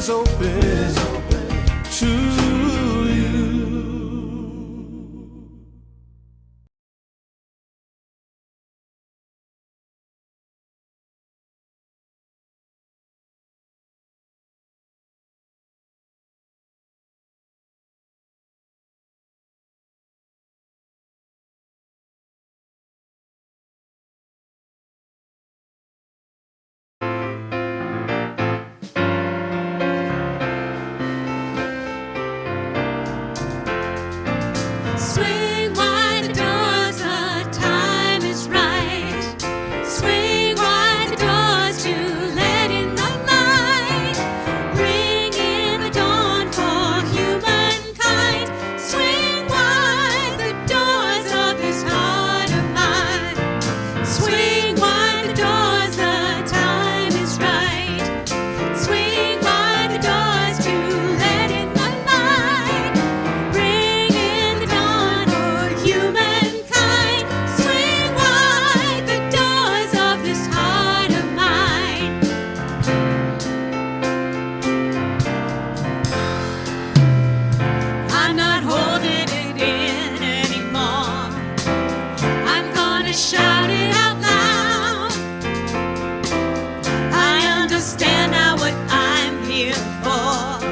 is open to you. Swing wide the doors, the time is right. Swing wide the doors to let in the light. Bring in the dawn for humankind. Swing wide the doors of this heart of mine. Swing wide the doors, the time is right. Swing wide the doors to let in the light. Bring in the dawn for humankind. Swing wide the doors of this heart of mine. I'm not holding it in anymore. I'm gonna shout it out loud. I understand now what I'm here for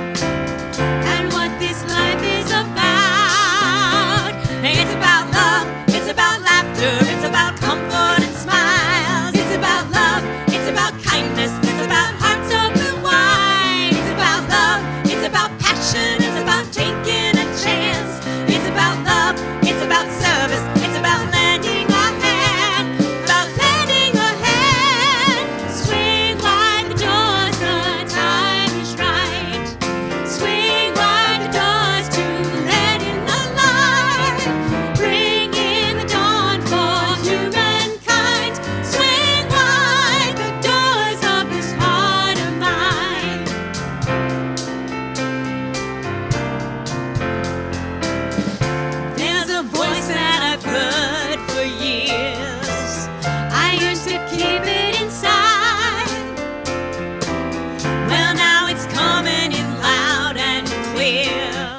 and what this life is about. It's about love, it's about laughter, it's about comfort and smiles. It's about love, it's about kindness, it's about hearts open wide. It's about love, it's about passion, it's about taking a chance. It's about love, it's about service, it's about lending a hand, about lending a hand. Swing wide the doors, the time is right. Swing wide the doors to let in the light. Bring in the dawn for humankind. Swing wide the doors of this heart of mine. There's a voice that I've heard for years. I used to keep it inside. Well, now it's coming in loud and clear.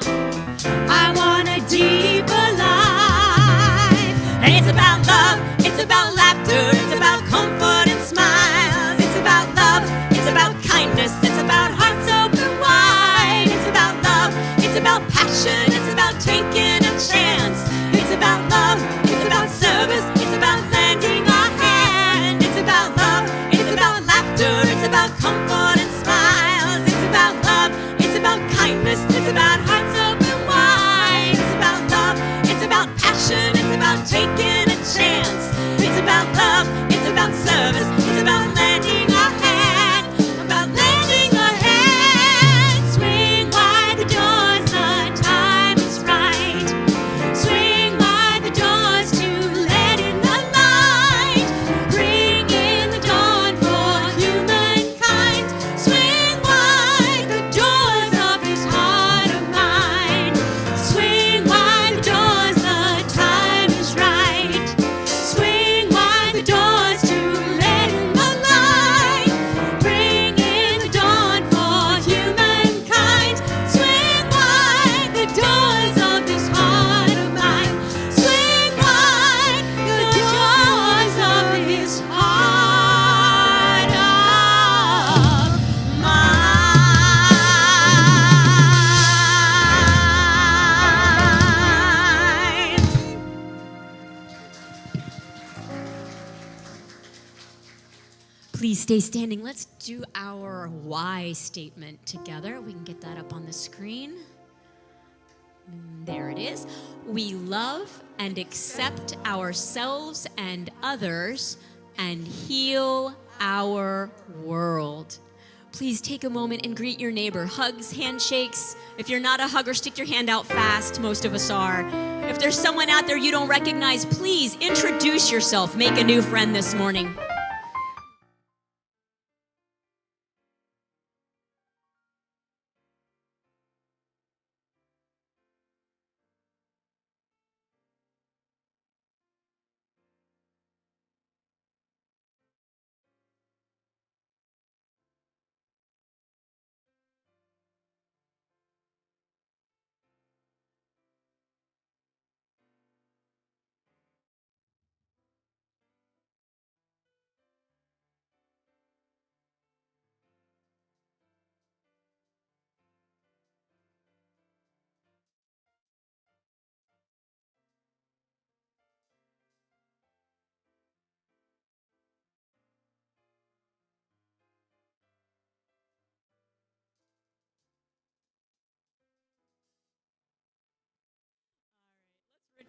I want a deeper life. It's about love, it's about laughter, it's about comfort and smiles. It's about love, it's about kindness, it's about hearts open wide. It's about love, it's about passion, it's about taking a chance. It's about love, it's about service, it's about lending a hand. It's about love, it's about laughter, it's about comfort and smiles. It's about love, it's about kindness, it's about hearts open wide. It's about love, it's about passion, it's about taking a chance. It's about love, it's about service, it's about lending a hand, about lending a hand. Swing wide the doors, the time is right. Swing wide the doors to let in the light. Bring in the dawn for humankind. Swing wide the doors of this heart of mine. Swing wide the doors, the time is right. Swing wide the doors to let in the light. Bring in the dawn for humankind. Swing wide the doors of this heart of mine. Swing wide the doors of this heart of mine. Please stay standing. Let's do our why statement together. We can get that up on the screen. There it is. We love and accept ourselves and others and heal our world. Please take a moment and greet your neighbor. Hugs, handshakes. If you're not a hugger, stick your hand out fast. Most of us are. If there's someone out there you don't recognize, please introduce yourself. Make a new friend this morning.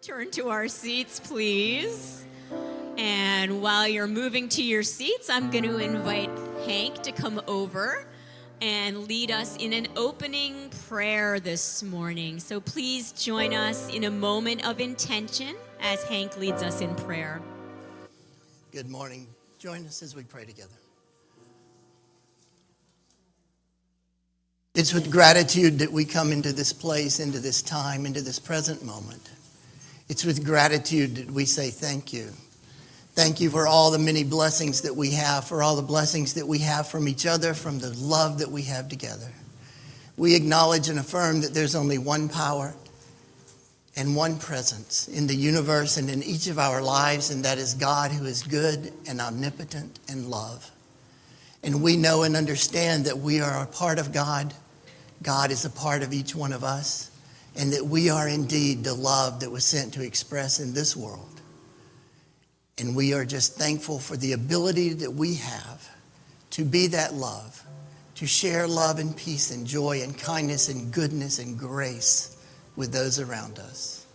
turn to our seats, please. And while you're moving to your seats, I'm going to invite Hank to come over and lead us in an opening prayer this morning. So please join us in a moment of intention as Hank leads us in prayer. Good morning. Join us as we pray together. It's with gratitude that we come into this place, into this time, into this present moment. It's with gratitude that we say thank you. Thank you for all the many blessings that we have, for all the blessings that we have from each other, from the love that we have together. We acknowledge and affirm that there's only one power and one presence in the universe and in each of our lives, and that is God, who is good and omnipotent and love. And we know and understand that we are a part of God. God is a part of each one of us, and that we are indeed the love that was sent to express in this world. And we are just thankful for the ability that we have to be that love, to share love and peace and joy and kindness and goodness and grace with those around us.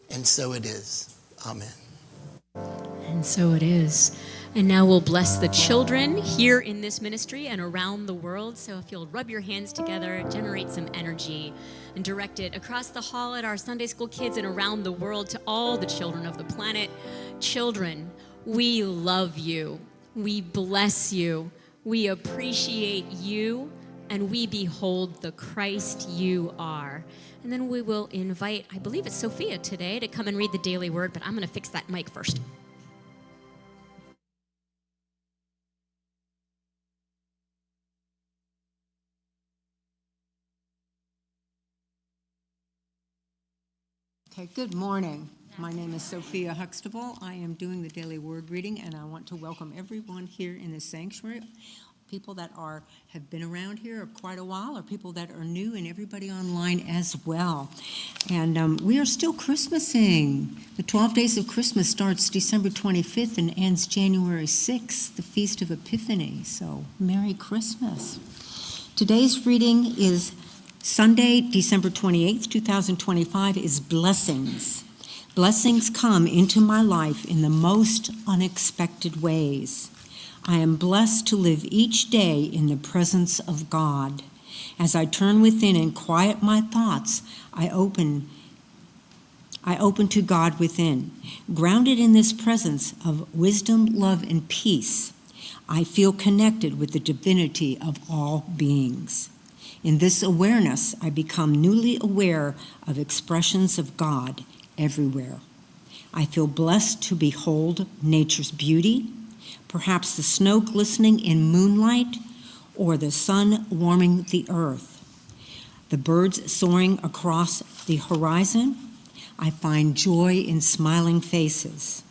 And so it is. Amen. And so it is. And now we'll bless the children here in this ministry and around the world. So if you'll rub your hands together, generate some energy, and direct it across the hall at our Sunday school kids and around the world to all the children of the planet. Children, we love you. We bless you. We appreciate you. And we behold the Christ you are. And then we will invite, I believe it's Sophia today, to come and read the daily word, but I'm going to fix that mic first. Okay, good morning. My name is Sophia Huxtable. I am doing the daily word reading, and I want to welcome everyone here in the sanctuary, people that have been around here quite a while, or people that are new, and everybody online as well. And we are still Christmasing. The 12 days of Christmas starts December 25th and ends January 6th, the Feast of Epiphany. So, Merry Christmas. Today's reading is Sunday, December 28th, 2025, is blessings. Blessings come into my life in the most unexpected ways. I am blessed to live each day in the presence of God. As I turn within and quiet my thoughts, I open to God within. Grounded in this presence of wisdom, love, and peace, I feel connected with the divinity of all beings. In this awareness, I become newly aware of expressions of God everywhere. I feel blessed to behold nature's beauty, perhaps the snow glistening in moonlight or the sun warming the earth. The birds soaring across the horizon. I find joy in smiling faces.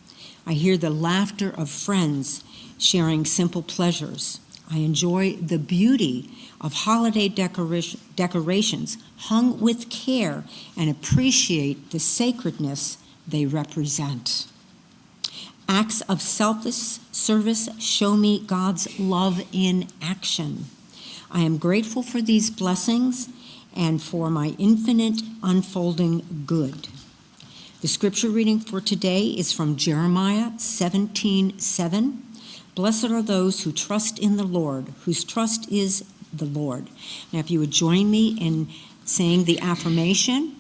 I hear the laughter of friends sharing simple pleasures. I enjoy the beauty of holiday decorations hung with care and appreciate the sacredness they represent. Acts of selfless service show me God's love in action. I am grateful for these blessings and for my infinite unfolding good. The scripture reading for today is from Jeremiah 17:7. Blessed are those who trust in the Lord, whose trust is the Lord. Now, if you would join me in saying the affirmation,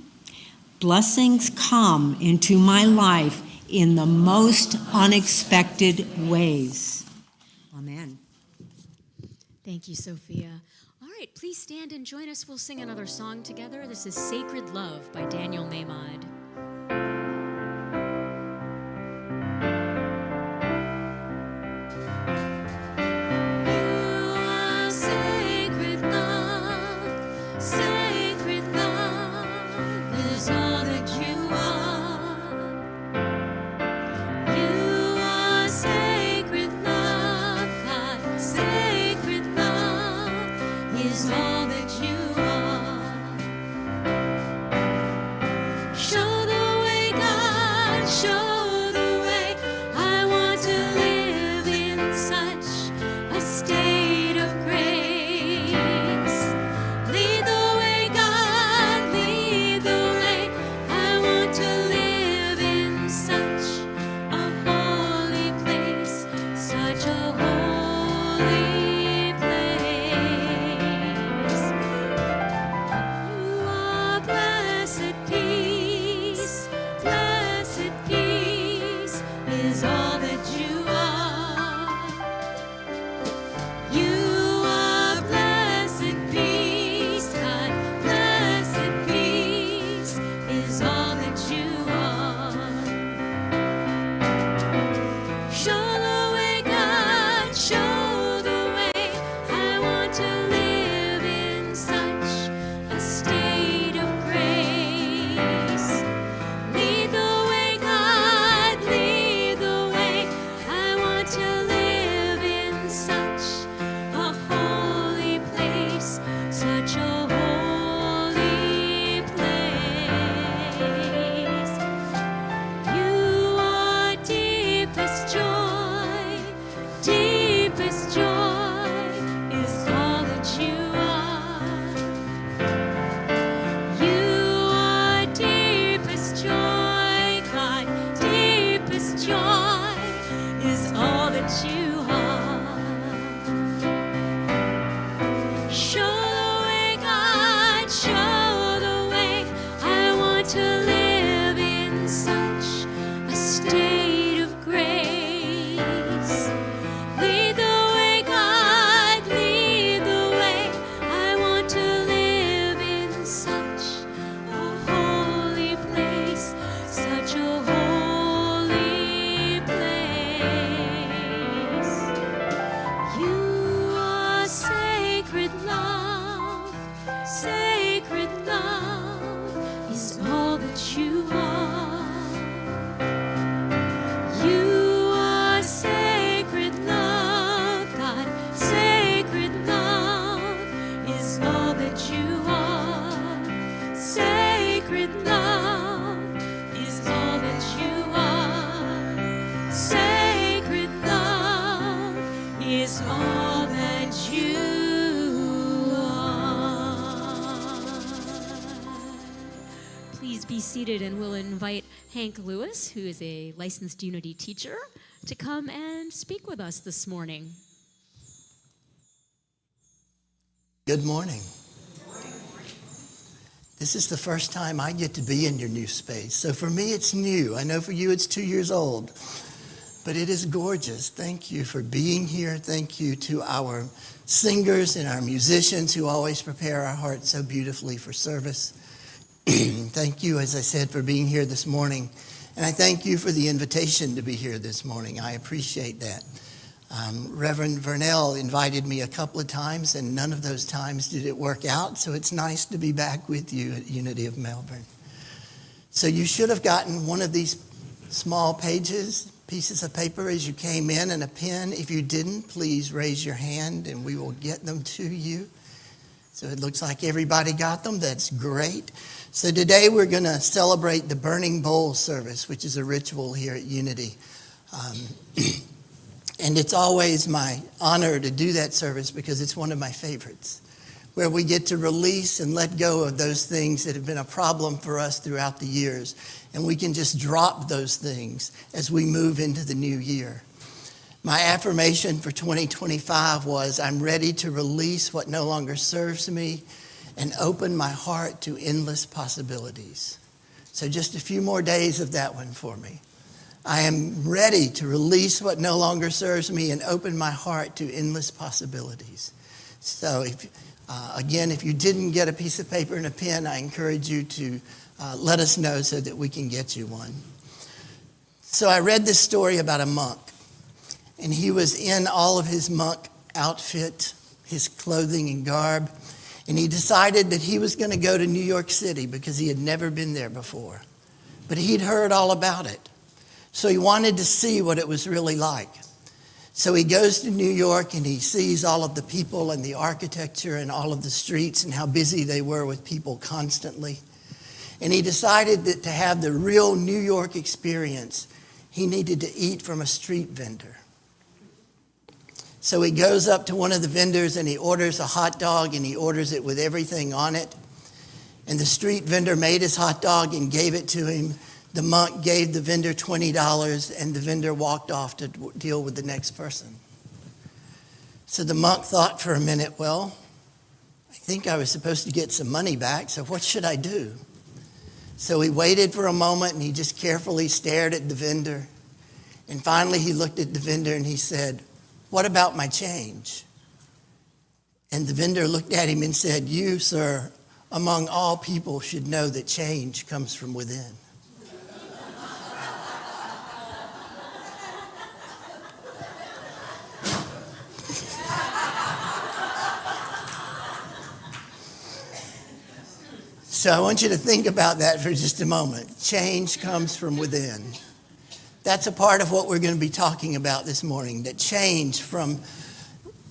blessings come into my life in the most unexpected ways. Amen. Thank you, Sophia. All right, please stand and join us. We'll sing another song together. This is Sacred Love by Daniel Nahmad. All that you are. Show Show the way, God, show the way. I want to live in such a state of grace. Lead the way, God, lead the way. I want to live in such a holy place, such a holy place. You are sacred love, sacred love is all that you are. You are sacred love, God, sacred love is all that you are. Sacred love is all that you are. Sacred love is all that you are. Please be seated, and we'll invite Hank Lewis, who is a licensed Unity teacher, to come and speak with us this morning. Good morning. This is the first time I get to be in your new space. So for me, it's new. I know for you, it's 2 years old. But it is gorgeous. Thank you for being here. Thank you to our singers and our musicians who always prepare our hearts so beautifully for service. Thank you, as I said, for being here this morning. And I thank you for the invitation to be here this morning. I appreciate that. Reverend Vernell invited me a couple of times, and none of those times did it work out. So it's nice to be back with you at Unity of Melbourne. So you should have gotten one of these small pieces of paper as you came in, and a pen. If you didn't, please raise your hand and we will get them to you. So it looks like everybody got them. That's great. So today we're going to celebrate the Burning Bowl service, which is a ritual here at Unity. And it's always my honor to do that service because it's one of my favorites, where we get to release and let go of those things that have been a problem for us throughout the years. And we can just drop those things as we move into the new year. My affirmation for 2025 was, I'm ready to release what no longer serves me and open my heart to endless possibilities. So just a few more days of that one for me. I am ready to release what no longer serves me and open my heart to endless possibilities. So again, if you didn't get a piece of paper and a pen, I encourage you to let us know so that we can get you one. So I read this story about a monk, and he was in all of his monk outfit, his clothing and garb, and he decided that he was going to go to New York City because he had never been there before. But he'd heard all about it. So he wanted to see what it was really like. So he goes to New York and he sees all of the people and the architecture and all of the streets and how busy they were with people constantly. And he decided that to have the real New York experience, he needed to eat from a street vendor. So he goes up to one of the vendors and he orders a hot dog, and he orders it with everything on it. And the street vendor made his hot dog and gave it to him. The monk gave the vendor $20, and the vendor walked off to deal with the next person. So the monk thought for a minute, well, I think I was supposed to get some money back, so what should I do? So he waited for a moment, and he just carefully stared at the vendor. And finally he looked at the vendor and he said, what about my change? And the vendor looked at him and said, you, sir, among all people should know that change comes from within. So I want you to think about that for just a moment. Change comes from within. That's a part of what we're going to be talking about this morning, that change from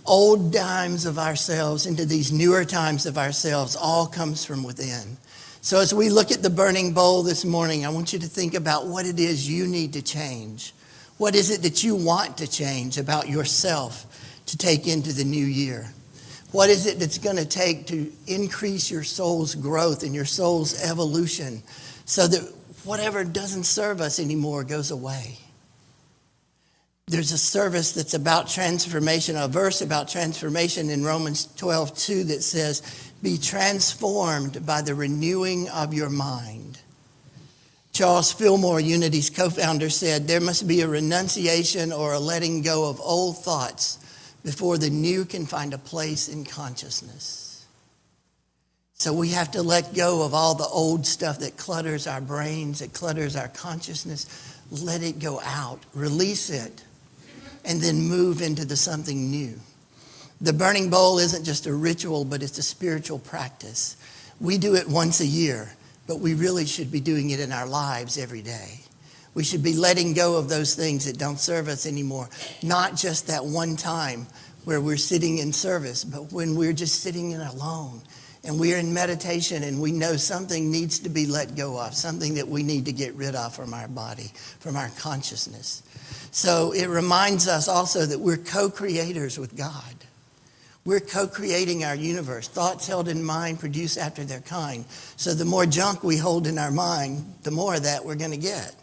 old times of ourselves into these newer times of ourselves all comes from within. So as we look at the burning bowl this morning, I want you to think about what it is you need to change. What is it that you want to change about yourself to take into the new year? What is it that's going to take to increase your soul's growth and your soul's evolution so that whatever doesn't serve us anymore goes away? There's a service that's about transformation, a verse about transformation in Romans 12:2 that says, be transformed by the renewing of your mind. Charles Fillmore, Unity's co-founder, said, there must be a renunciation or a letting go of old thoughts before the new can find a place in consciousness. So we have to let go of all the old stuff that clutters our brains, that clutters our consciousness. Let it go out, release it, and then move into the something new. The burning bowl isn't just a ritual, but it's a spiritual practice. We do it once a year, but we really should be doing it in our lives every day. We should be letting go of those things that don't serve us anymore, not just that one time where we're sitting in service, but when we're just sitting in alone and we're in meditation and we know something needs to be let go of, something that we need to get rid of from our body, from our consciousness. So it reminds us also that we're co-creators with God. We're co-creating our universe. Thoughts held in mind produce after their kind. So the more junk we hold in our mind, the more of that we're going to get.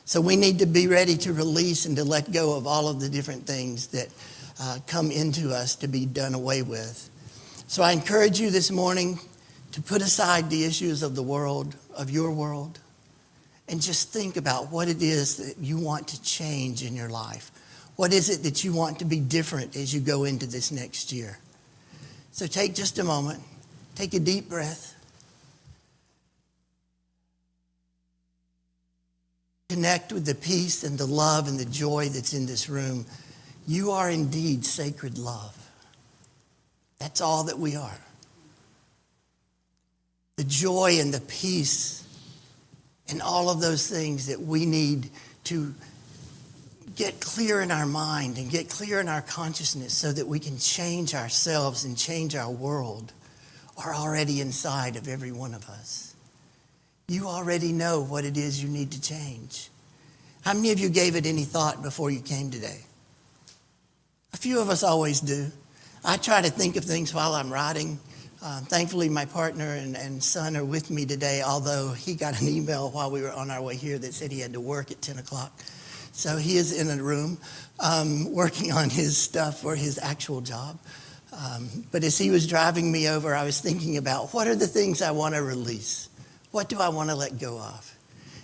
So we need to be ready to release and to let go of all of the different things that come into us to be done away with. So I encourage you this morning to put aside the issues of the world, of your world, and just think about what it is that you want to change in your life. What is it that you want to be different as you go into this next year? So take just a moment, take a deep breath. Connect with the peace and the love and the joy that's in this room. You are indeed sacred love. That's all that we are. The joy and the peace and all of those things that we need to get clear in our mind and get clear in our consciousness so that we can change ourselves and change our world are already inside of every one of us. You already know what it is you need to change. How many of you gave it any thought before you came today? A few of us always do. I try to think of things while I'm riding. Thankfully, my partner and son are with me today, although he got an email while we were on our way here that said he had to work at 10 o'clock. So he is in a room working on his stuff for his actual job. But as he was driving me over, I was thinking about what are the things I want to release? What do I want to let go of?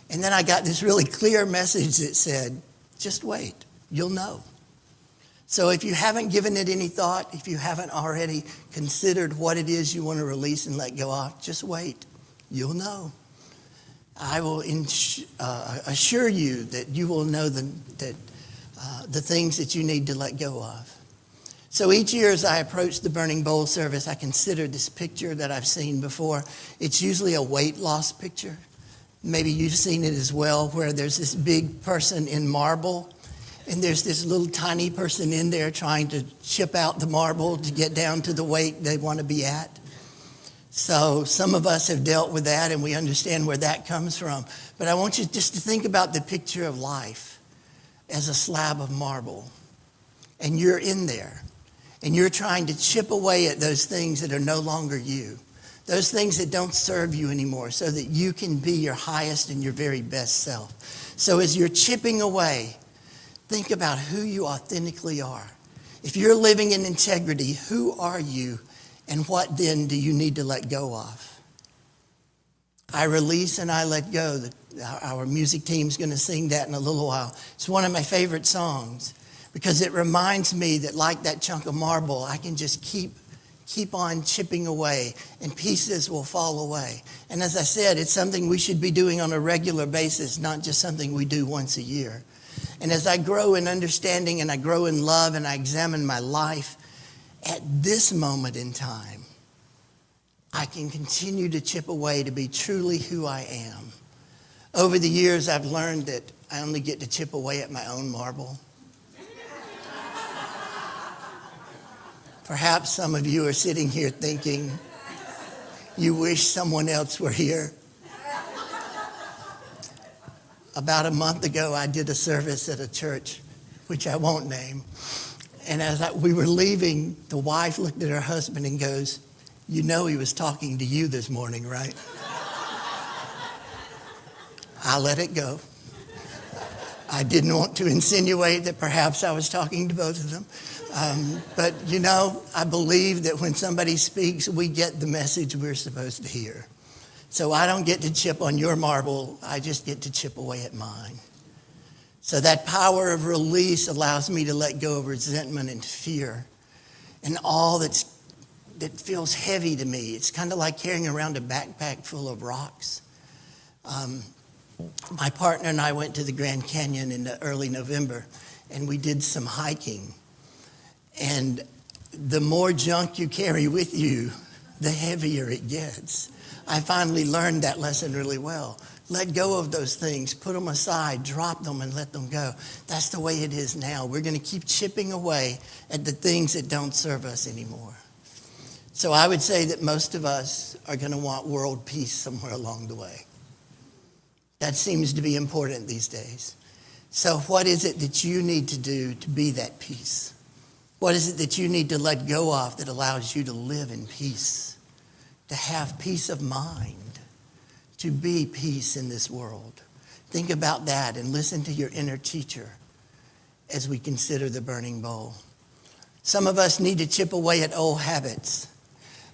And then I got this really clear message that said, just wait, you'll know. So if you haven't given it any thought, if you haven't already considered what it is you want to release and let go of, just wait, you'll know. I will assure you that you will know the things that you need to let go of. So each year as I approach the Burning Bowl service, I consider this picture that I've seen before. It's usually a weight loss picture. Maybe you've seen it as well, where there's this big person in marble, and there's this little tiny person in there trying to chip out the marble to get down to the weight they want to be at. So some of us have dealt with that and we understand where that comes from. But I want you just to think about the picture of life as a slab of marble. And you're in there. And you're trying to chip away at those things that are no longer you. Those things that don't serve you anymore so that you can be your highest and your very best self. So as you're chipping away, think about who you authentically are. If you're living in integrity, who are you? And what then do you need to let go of? I release and I let go. Our music team's going to sing that in a little while. It's one of my favorite songs because it reminds me that like that chunk of marble, I can just keep on chipping away and pieces will fall away. And as I said, it's something we should be doing on a regular basis, not just something we do once a year. And as I grow in understanding and I grow in love and I examine my life, at this moment in time, I can continue to chip away to be truly who I am. Over the years, I've learned that I only get to chip away at my own marble. Perhaps some of you are sitting here thinking, you wish someone else were here. About a month ago, I did a service at a church, which I won't name. And as we were leaving, the wife looked at her husband and goes, you know he was talking to you this morning, right? I let it go. I didn't want to insinuate that perhaps I was talking to both of them. But, I believe that when somebody speaks, we get the message we're supposed to hear. So I don't get to chip on your marble. I just get to chip away at mine. So that power of release allows me to let go of resentment and fear and all that feels heavy to me. It's kind of like carrying around a backpack full of rocks. My partner and I went to the Grand Canyon in early November, and we did some hiking. And the more junk you carry with you, the heavier it gets. I finally learned that lesson really well. Let go of those things, put them aside, drop them and let them go. That's the way it is now. We're going to keep chipping away at the things that don't serve us anymore. So I would say that most of us are going to want world peace somewhere along the way. That seems to be important these days. So what is it that you need to do to be that peace? What is it that you need to let go of that allows you to live in peace, to have peace of mind, to be peace in this world? Think about that and listen to your inner teacher as we consider the burning bowl. Some of us need to chip away at old habits,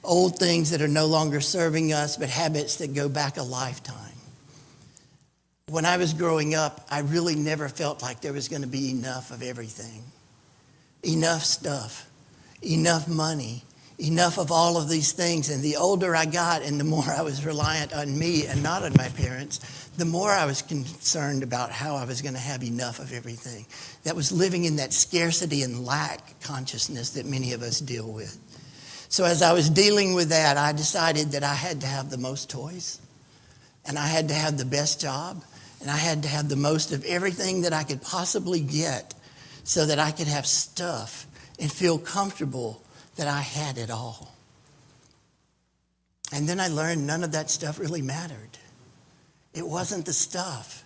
old things that are no longer serving us, but habits that go back a lifetime. When I was growing up, I really never felt like there was going to be enough of everything. Enough stuff, enough money, enough of all of these things. And the older I got and the more I was reliant on me and not on my parents, the more I was concerned about how I was going to have enough of everything. That was living in that scarcity and lack consciousness that many of us deal with. So as I was dealing with that, I decided that I had to have the most toys, and I had to have the best job, and I had to have the most of everything that I could possibly get so that I could have stuff and feel comfortable that I had it all. And then I learned none of that stuff really mattered. It wasn't the stuff.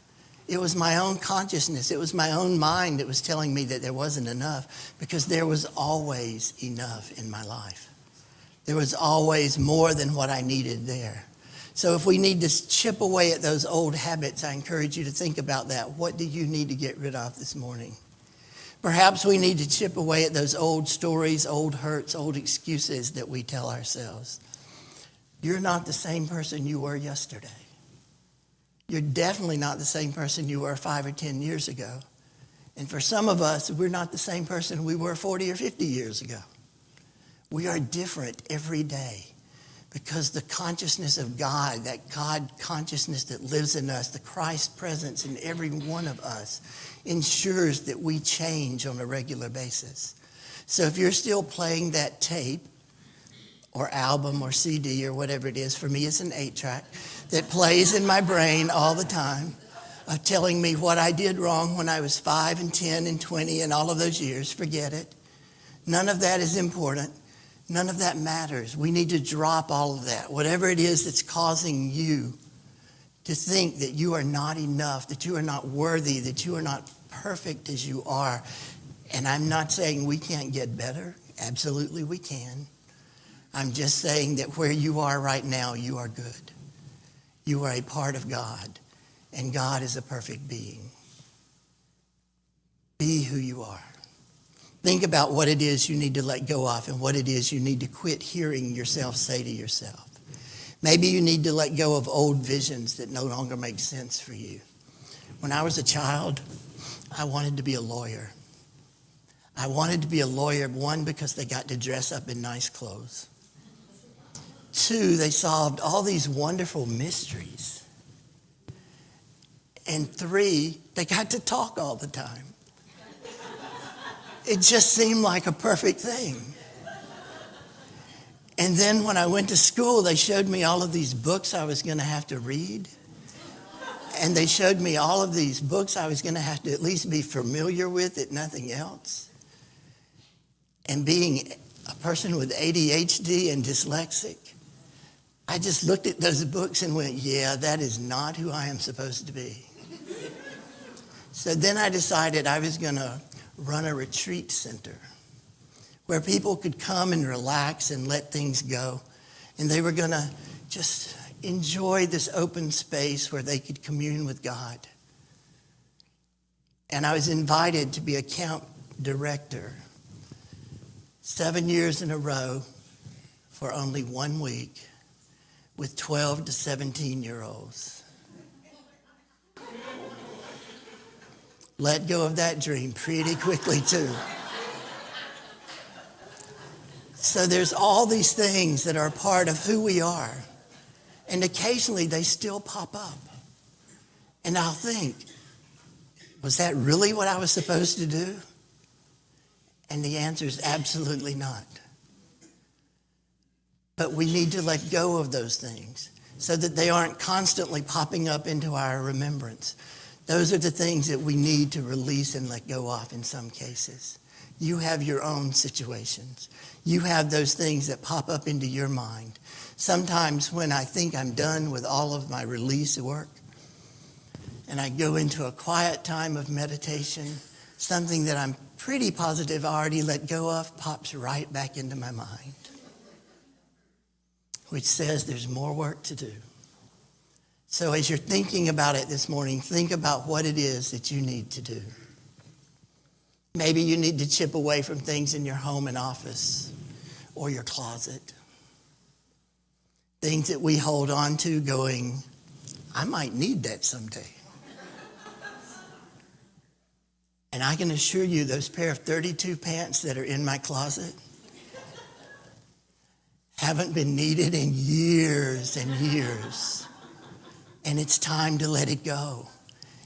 It was my own consciousness. It was my own mind that was telling me that there wasn't enough, because there was always enough in my life. There was always more than what I needed there. So if we need to chip away at those old habits, I encourage you to think about that. What do you need to get rid of this morning? Perhaps we need to chip away at those old stories, old hurts, old excuses that we tell ourselves. You're not the same person you were yesterday. You're definitely not the same person you were 5 or 10 years ago. And for some of us, we're not the same person we were 40 or 50 years ago. We are different every day because the consciousness of God, that God consciousness that lives in us, the Christ presence in every one of us, ensures that we change on a regular basis. So if you're still playing that tape or album or CD or whatever it is, for me it's an 8-track that plays in my brain all the time of telling me what I did wrong when I was 5 and 10 and 20 and all of those years, forget it. None of that is important. None of that matters. We need to drop all of that. Whatever it is that's causing you to think that you are not enough, that you are not worthy, that you are not perfect as you are. And I'm not saying we can't get better. Absolutely we can. I'm just saying that where you are right now, you are good. You are a part of God, and God is a perfect being. Be who you are. Think about what it is you need to let go of and what it is you need to quit hearing yourself say to yourself. Maybe you need to let go of old visions that no longer make sense for you. When I was a child, I wanted to be a lawyer. I wanted to be a lawyer, one, because they got to dress up in nice clothes. 2, they solved all these wonderful mysteries. And 3, they got to talk all the time. It just seemed like a perfect thing. And then when I went to school, they showed me all of these books I was going to have to read. And they showed me all of these books I was going to have to at least be familiar with, if nothing else. And being a person with ADHD and dyslexic, I just looked at those books and went, yeah, that is not who I am supposed to be. So then I decided I was going to run a retreat center where people could come and relax and let things go. And they were going to just enjoy this open space where they could commune with God. And I was invited to be a camp director 7 years in a row for only 1 week with 12 to 17-year-olds. Let go of that dream pretty quickly, too. So there's all these things that are a part of who we are. And occasionally they still pop up. And I'll think, was that really what I was supposed to do? And the answer is absolutely not. But we need to let go of those things so that they aren't constantly popping up into our remembrance. Those are the things that we need to release and let go of in some cases. You have your own situations. You have those things that pop up into your mind. Sometimes when I think I'm done with all of my release work, and I go into a quiet time of meditation, something that I'm pretty positive I already let go of pops right back into my mind, which says there's more work to do. So as you're thinking about it this morning, think about what it is that you need to do. Maybe you need to chip away from things in your home and office or your closet. Things that we hold on to going, I might need that someday. And I can assure you those pair of 32 pants that are in my closet haven't been needed in years and years. And it's time to let it go.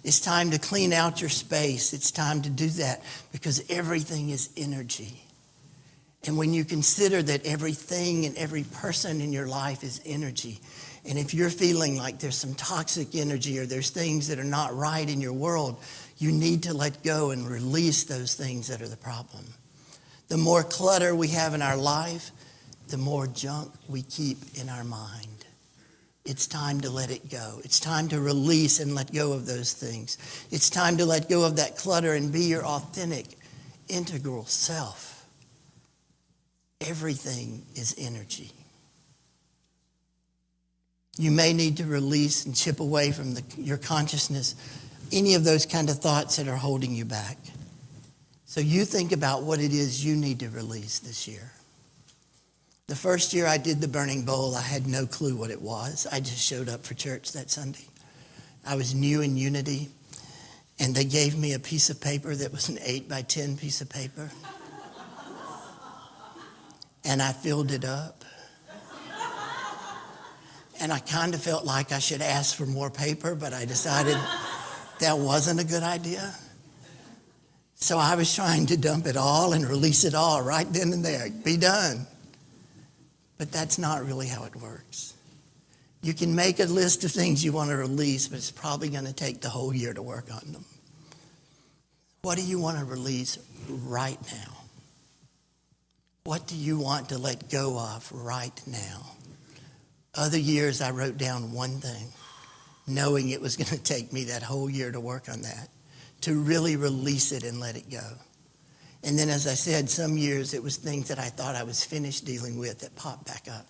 It's time to clean out your space. It's time to do that because everything is energy. And when you consider that everything and every person in your life is energy, and if you're feeling like there's some toxic energy or there's things that are not right in your world, you need to let go and release those things that are the problem. The more clutter we have in our life, the more junk we keep in our mind. It's time to let it go. It's time to release and let go of those things. It's time to let go of that clutter and be your authentic, integral self. Everything is energy. You may need to release and chip away from your consciousness any of those kind of thoughts that are holding you back. So you think about what it is you need to release this year. The first year I did the burning bowl, I had no clue what it was. I just showed up for church that Sunday. I was new in Unity, and they gave me a piece of paper that was an 8 by 10 piece of paper. And I filled it up. And I kind of felt like I should ask for more paper, but I decided that wasn't a good idea. So I was trying to dump it all and release it all right then and there. Be done. But that's not really how it works. You can make a list of things you want to release, but it's probably going to take the whole year to work on them. What do you want to release right now? What do you want to let go of right now? Other years I wrote down one thing, knowing it was going to take me that whole year to work on that, to really release it and let it go. And then, as I said, some years it was things that I thought I was finished dealing with that popped back up.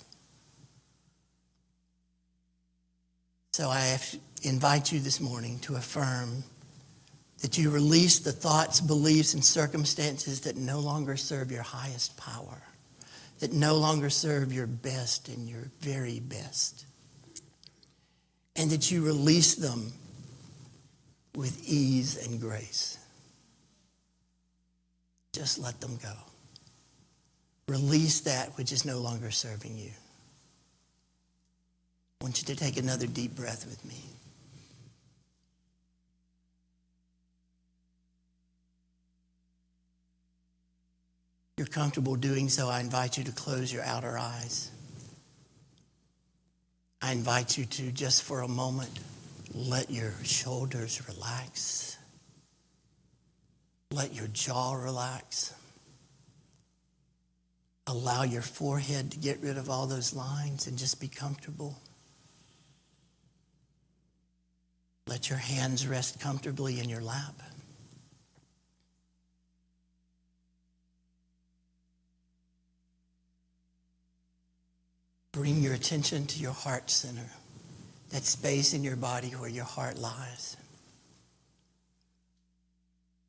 So I invite you this morning to affirm that you release the thoughts, beliefs, and circumstances that no longer serve your highest power, that no longer serve your best and your very best, and that you release them with ease and grace. Just let them go. Release that which is no longer serving you. I want you to take another deep breath with me. If you're comfortable doing so, I invite you to close your outer eyes. I invite you to, just for a moment, let your shoulders relax. Let your jaw relax. Allow your forehead to get rid of all those lines and just be comfortable. Let your hands rest comfortably in your lap. Bring your attention to your heart center, that space in your body where your heart lies.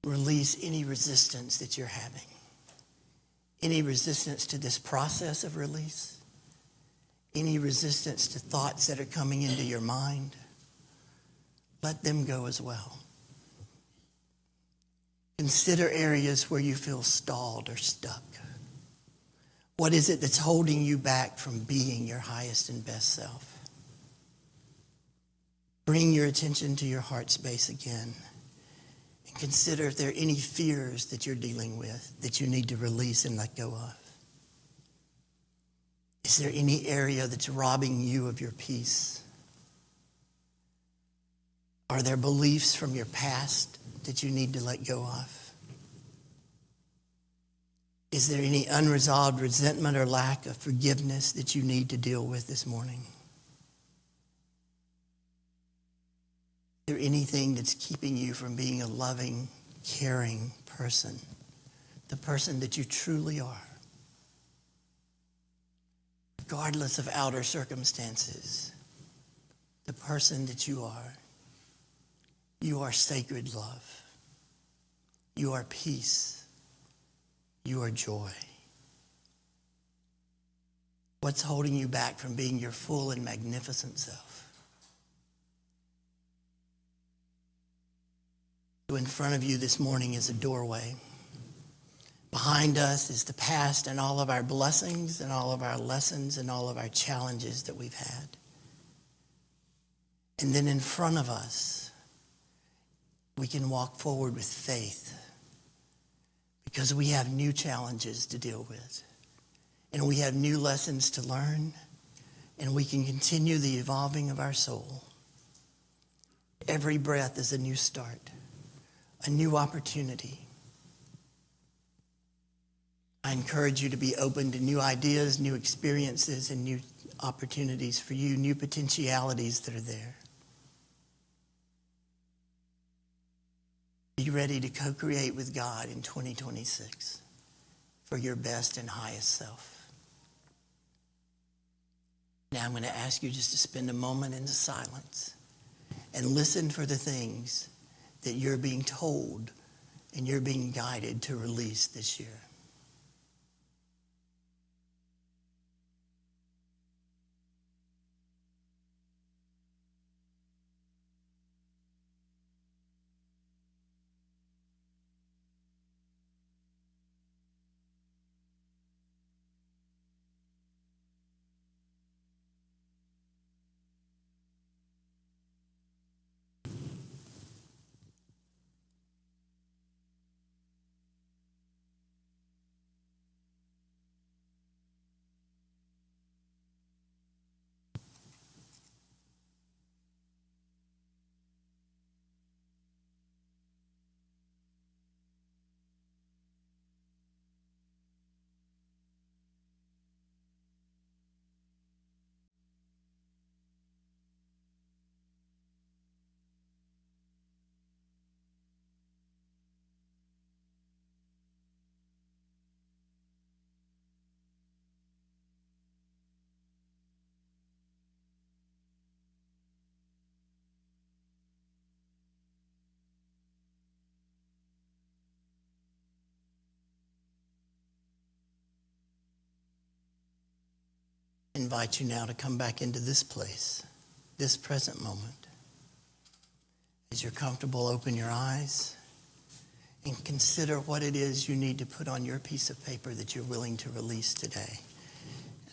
Release any resistance that you're having. Any resistance to this process of release. Any resistance to thoughts that are coming into your mind. Let them go as well. Consider areas where you feel stalled or stuck. What is it that's holding you back from being your highest and best self? Bring your attention to your heart space again. And consider if there are any fears that you're dealing with that you need to release and let go of. Is there any area that's robbing you of your peace? Are there beliefs from your past that you need to let go of? Is there any unresolved resentment or lack of forgiveness that you need to deal with this morning? Is there anything that's keeping you from being a loving, caring person, the person that you truly are? Regardless of outer circumstances, the person that you are sacred love. You are peace. You are joy. What's holding you back from being your full and magnificent self? So in front of you this morning is a doorway. Behind us is the past and all of our blessings and all of our lessons and all of our challenges that we've had. And then in front of us, we can walk forward with faith because we have new challenges to deal with. And we have new lessons to learn. And we can continue the evolving of our soul. Every breath is a new start, a new opportunity. I encourage you to be open to new ideas, new experiences, and new opportunities for you, new potentialities that are there. Be ready to co-create with God in 2026 for your best and highest self. Now I'm going to ask you just to spend a moment in the silence and listen for the things that you're being told and you're being guided to release this year. I invite you now to come back into this place, this present moment. As you're comfortable, open your eyes and consider what it is you need to put on your piece of paper that you're willing to release today.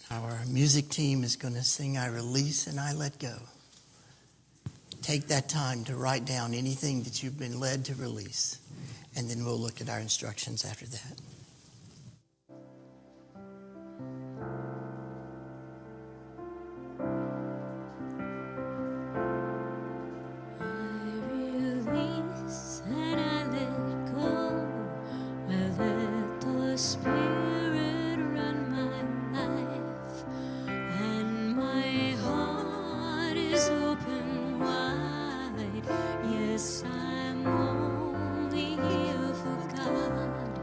Our music team is going to sing I Release and I Let Go. Take that time to write down anything that you've been led to release, and then we'll look at our instructions after that. Yes, I'm only here for God.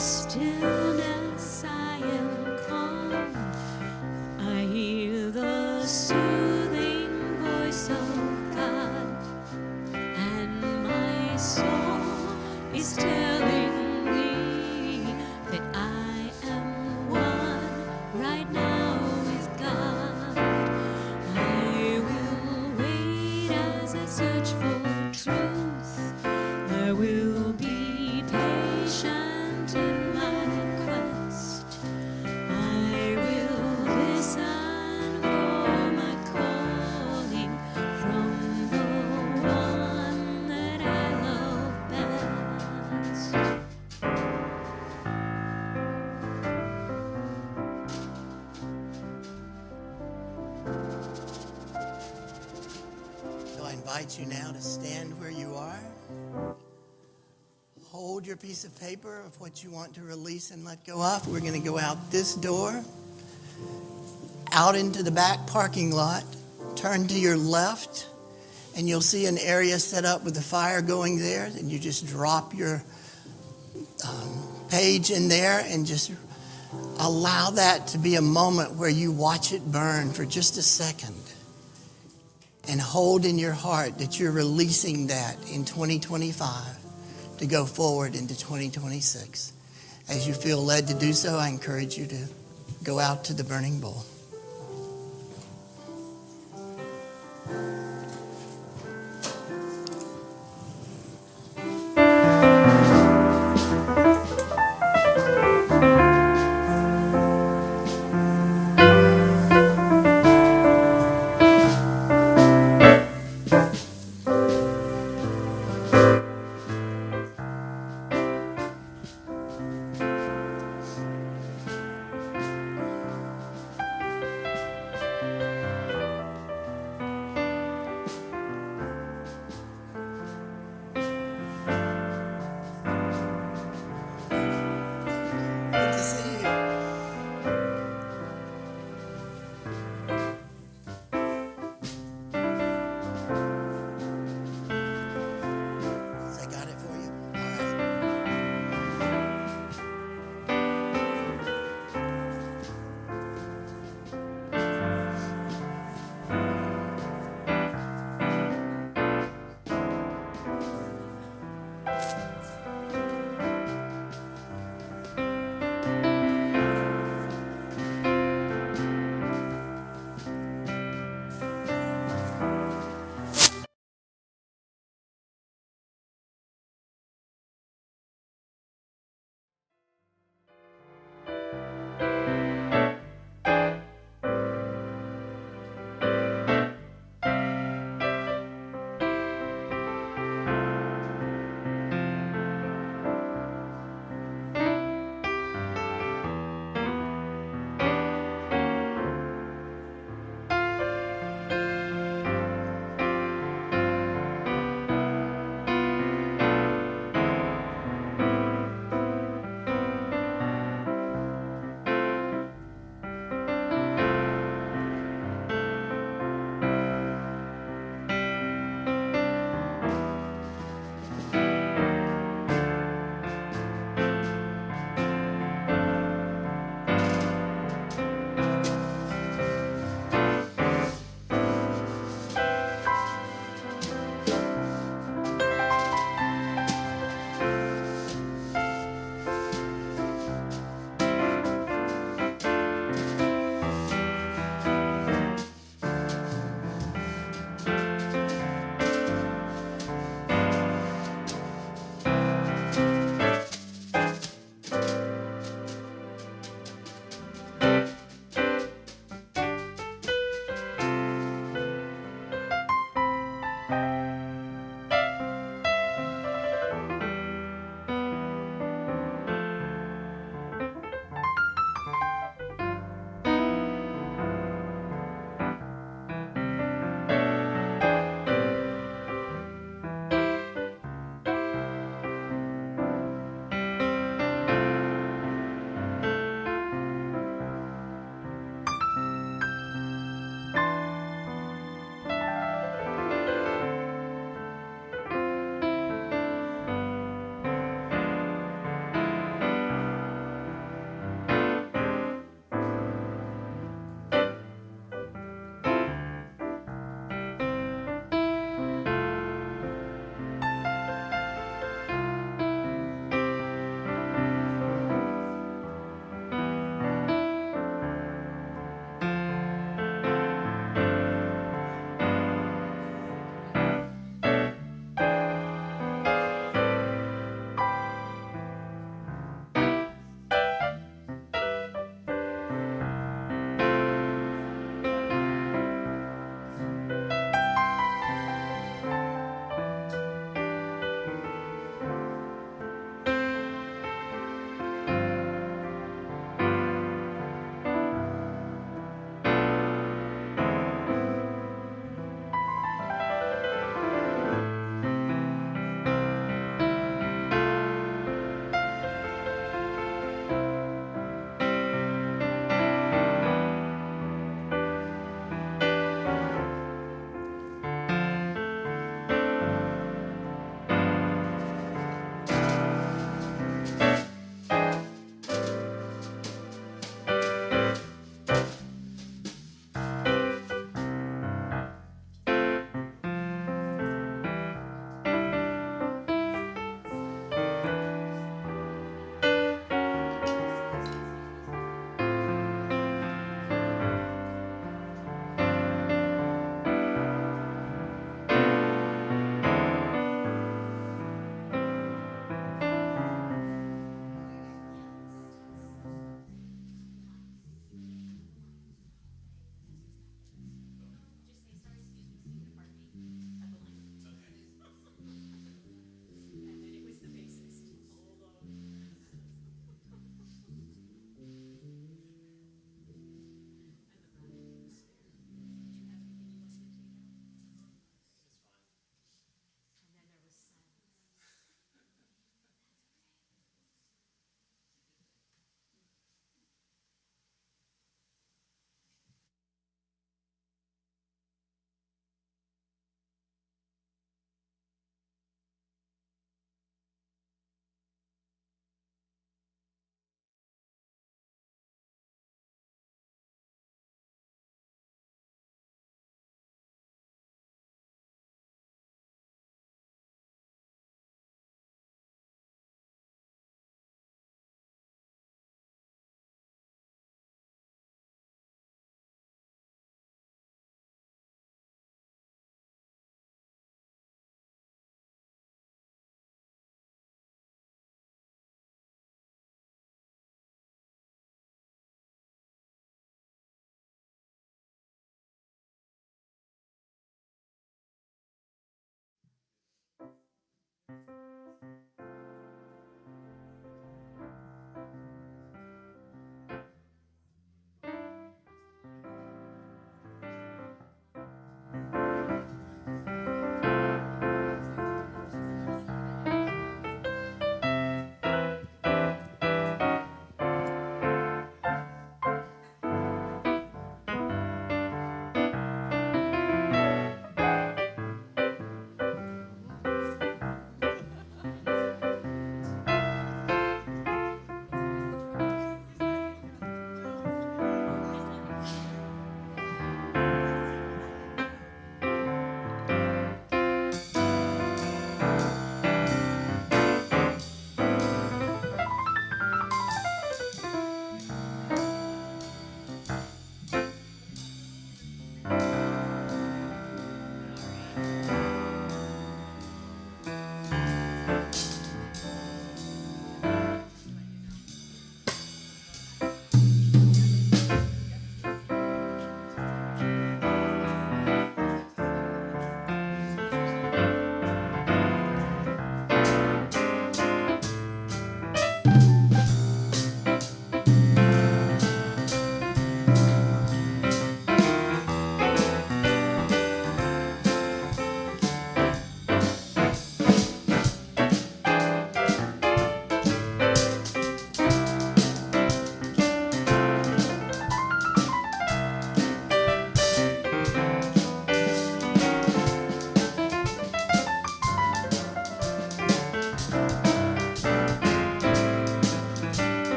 stillness I am calm. I hear the soothing voice of God, and my soul is telling me that I am one right now with God. I will wait as I search for truth. I will be patient in my quest. I will listen for my calling from the one that I love best. So I invite you now to stand where you are. Hold your piece of paper of what you want to release and let go of. We're going to go out this door, out into the back parking lot, turn to your left, and you'll see an area set up with the fire going there. And you just drop your page in there and just allow that to be a moment where you watch it burn for just a second. And hold in your heart that you're releasing that in 2025 to go forward into 2026. As you feel led to do so, I encourage you to go out to the burning bowl.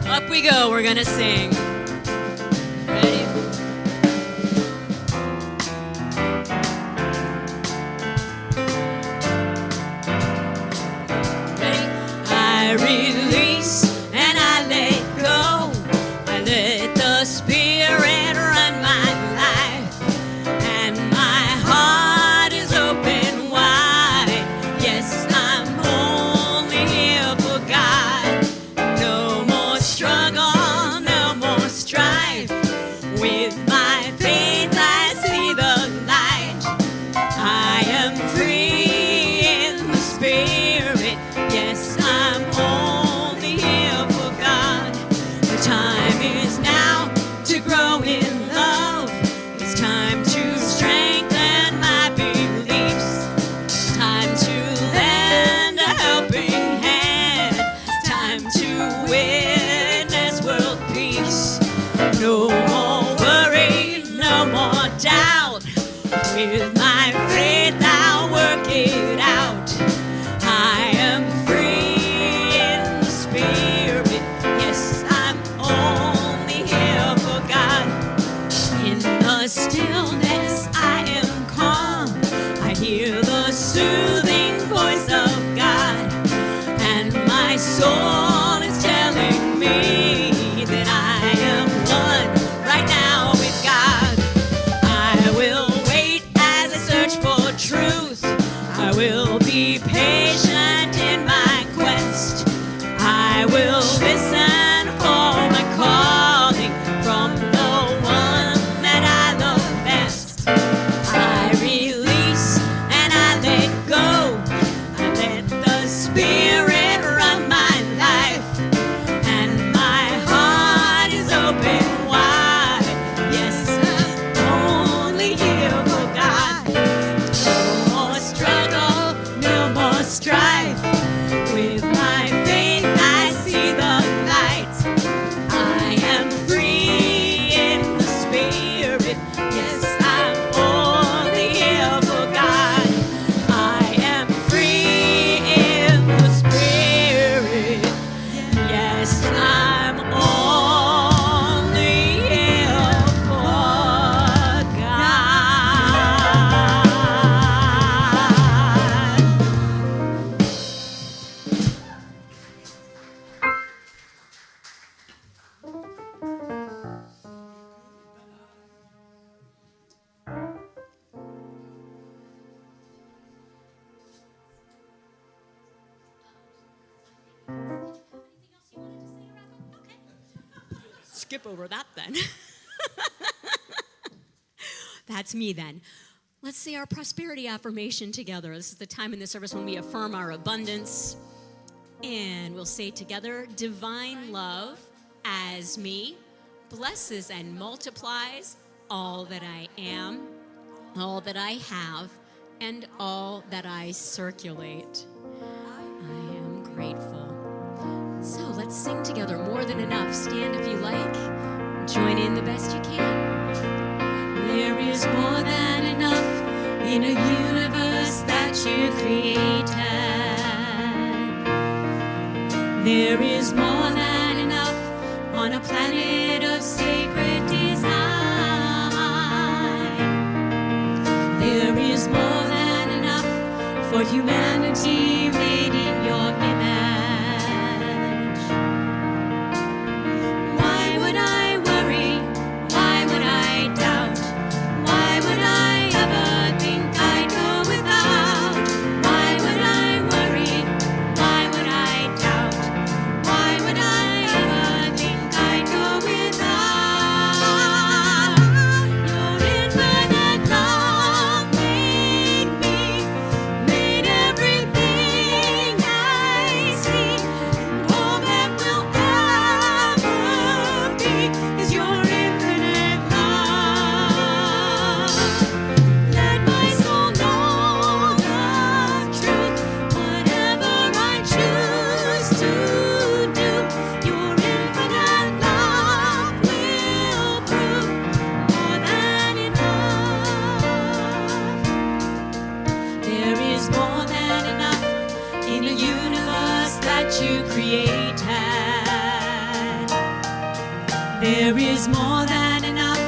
Up we go, we're gonna sing. Ready? Ready? I release and I let go. I let the Spirit run my life, and my heart is open wide. Yes, I'm only here for God. No more struggle, no more strife. With my faith I see the light. I am free in the Spirit. Yes, I'm only here for God. The time is now to grow in love. It's time to strengthen my beliefs. It's time to lend a helping hand. It's time to witness world peace. No more worry, no more doubt. With my faith I'll work it out. I am free in the Spirit. Yes, I'm only here for God. In the stillness I am calm. I hear the soothing voice of God, and my soul is telling me that I am one right now with God. I will wait as I search for truth. I will be patient in my quest. I will listen for my calling from the one that I love best. I release and I let go. I let the Spirit run my life, and my heart is open wide. Yes, I'm only here for God. No more struggle, no more strife. skip over that then. That's me then. Let's say our prosperity affirmation together. This is the time in the service when we affirm our abundance. And we'll say together, divine love as me blesses and multiplies all that I am, all that I have, and all that I circulate. I am grateful. So let's sing together, More Than Enough. Stand if you like. Join in the best you can. There is more than enough in a universe that you created. There is more than enough on a planet of sacred design. There is more than enough for humanity made in your image. Why would I worry? Why would I doubt? Why would I ever think I'd go without? Why would I worry? Why would I doubt? Why would I ever think I'd go without? Your infinite love made me, made everything I see, and all that will ever be is your infinite love. Let my soul know the truth, whatever I choose to do, your infinite love will prove more than enough. There is more than enough in a universe that you created. There is more than enough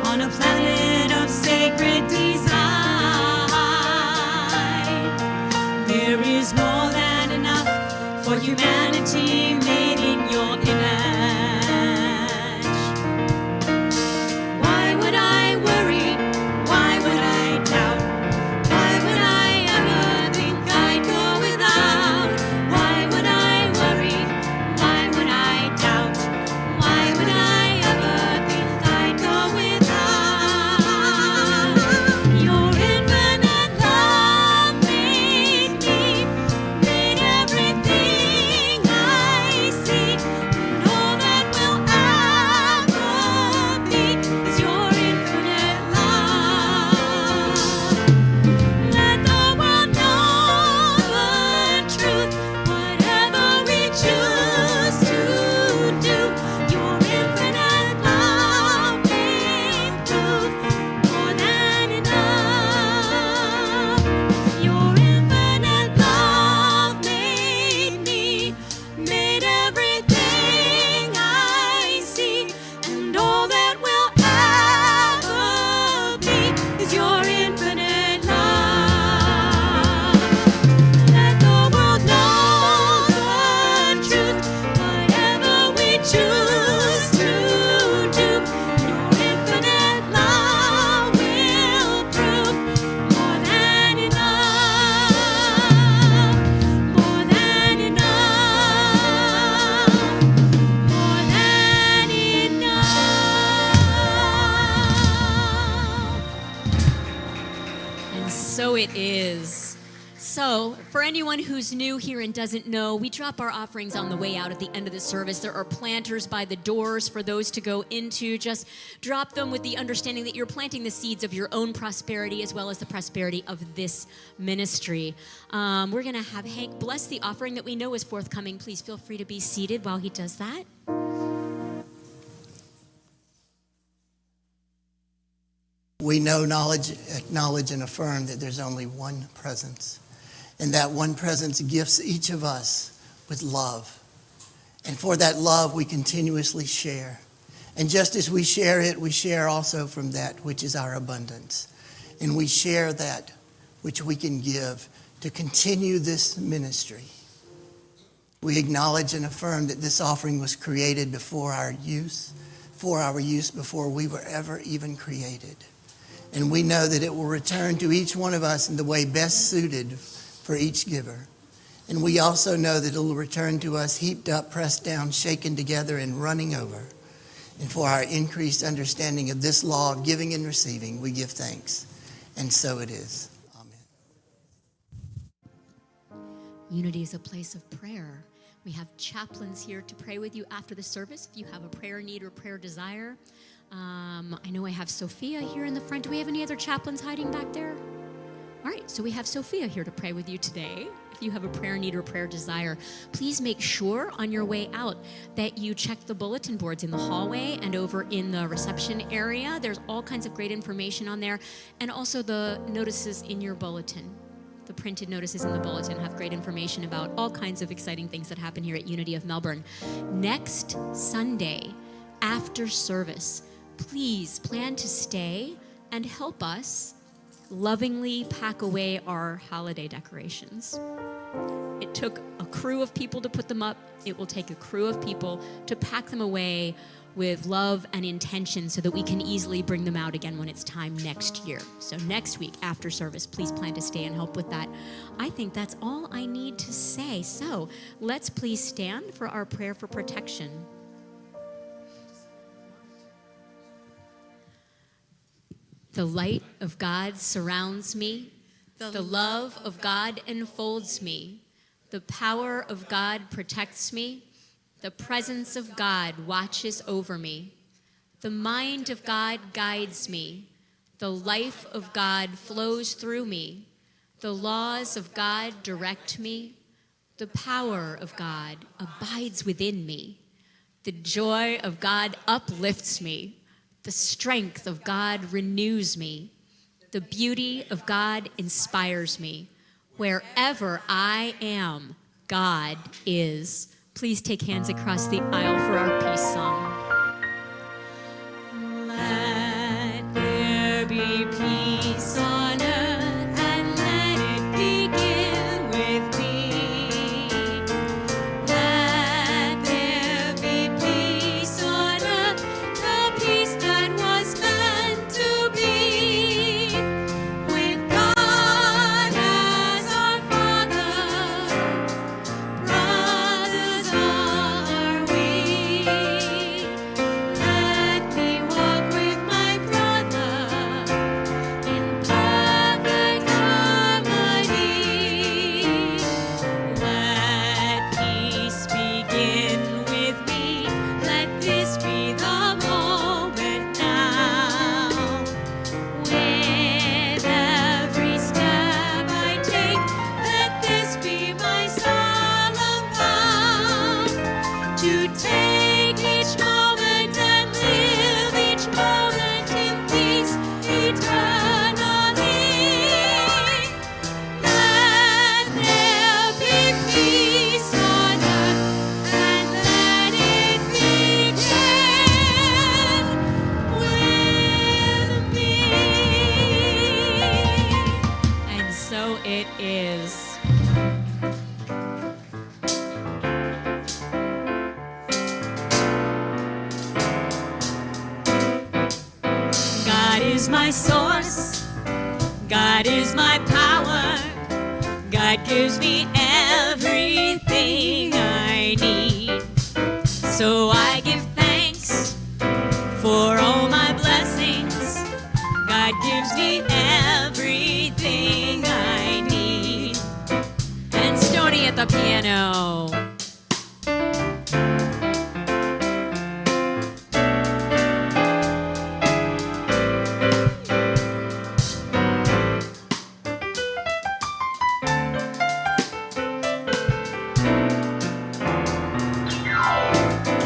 on a planet of sacred design. There is more than enough for humanity made in your image. Why would I worry? Why would I doubt? Why would I ever think I'd go without? Why would I worry? Why would I doubt? Why would I ever think I'd go without? Your infinite love made me, made everything I see, and all that will ever be is your infinite love. Let the world know the truth, whatever we choose to do, your infinite love will prove more than enough. Your infinite love made me, made everything I see, and all that will ever be is your infinite love. Let the world know the truth, whatever we choose to do, your infinite love will prove more than enough, more than enough, more than enough. And so it is. So, for anyone who's new here and doesn't know, we drop our offerings on the way out at the end of the service. There are planters by the doors for those to go into. Just drop them with the understanding that you're planting the seeds of your own prosperity as well as the prosperity of this ministry. We're going to have Hank bless the offering that we know is forthcoming. Please feel free to be seated while he does that. We know, acknowledge, and affirm that there's only one presence. And that one presence gifts each of us with love. And for that love, we continuously share. And just as we share it, we share also from that which is our abundance. And we share that which we can give to continue this ministry. We acknowledge and affirm that this offering was created before our use, before we were ever even created. And we know that it will return to each one of us in the way best suited for each giver. And we also know that it will return to us heaped up, pressed down, shaken together, and running over. And for our increased understanding of this law of giving and receiving, we give thanks. And so it is. Amen. Unity is a place of prayer. We have chaplains here to pray with you after the service if you have a prayer need or prayer desire. I know I have Sophia here in the front. Do we have any other chaplains hiding back there? All right, so we have Sophia here to pray with you today. If you have a prayer need or prayer desire, please make sure on your way out that you check the bulletin boards in the hallway and over in the reception area. There's all kinds of great information on there, and also the notices in your bulletin. The printed notices in the bulletin have great information about all kinds of exciting things that happen here at Unity of Melbourne. Next Sunday, after service, please plan to stay and help us lovingly pack away our holiday decorations. It took a crew of people to put them up. It will take a crew of people to pack them away with love and intention so that we can easily bring them out again when it's time next year. So next week after service, please plan to stay and help with that. I think that's all I need to say. So let's please stand for our prayer for protection. The light of God surrounds me. The love of God enfolds me. The power of God protects me. The presence of God watches over me. The mind of God guides me. The life of God flows through me. The laws of God direct me. The power of God abides within me. The joy of God uplifts me. The strength of God renews me. The beauty of God inspires me. Wherever I am, God is. Please take hands across the aisle for our peace song. Let there be peace on earth, and let it begin with me. Let there be peace on earth, the peace that was meant to be. With God as our Father, brothers all are we. Let me walk with my brother in perfect harmony. Let peace begin with me. Let this be the moment now. With every step I take, let this be my solemn vow. To take each moment and live each moment in peace eternally. Let there be peace on earth, and let it begin with me. And so it is. God is my source. God is my power. God gives me everything I need. So I give thanks for all my blessings. God gives me everything I need. And Stoney at the piano.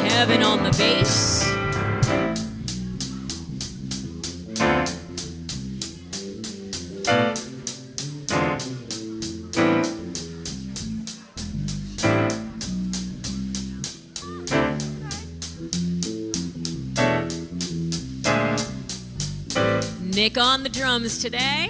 Kevin on the bass. Nick on the drums today.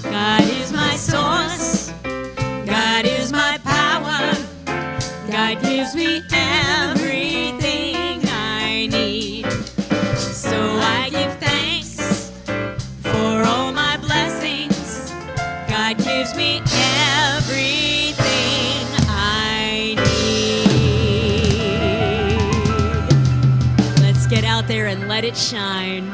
God is my source. God is my power. God gives gives me everything I need. So I give thanks for all my blessings. God gives me everything I need. Let's get out there and let it shine.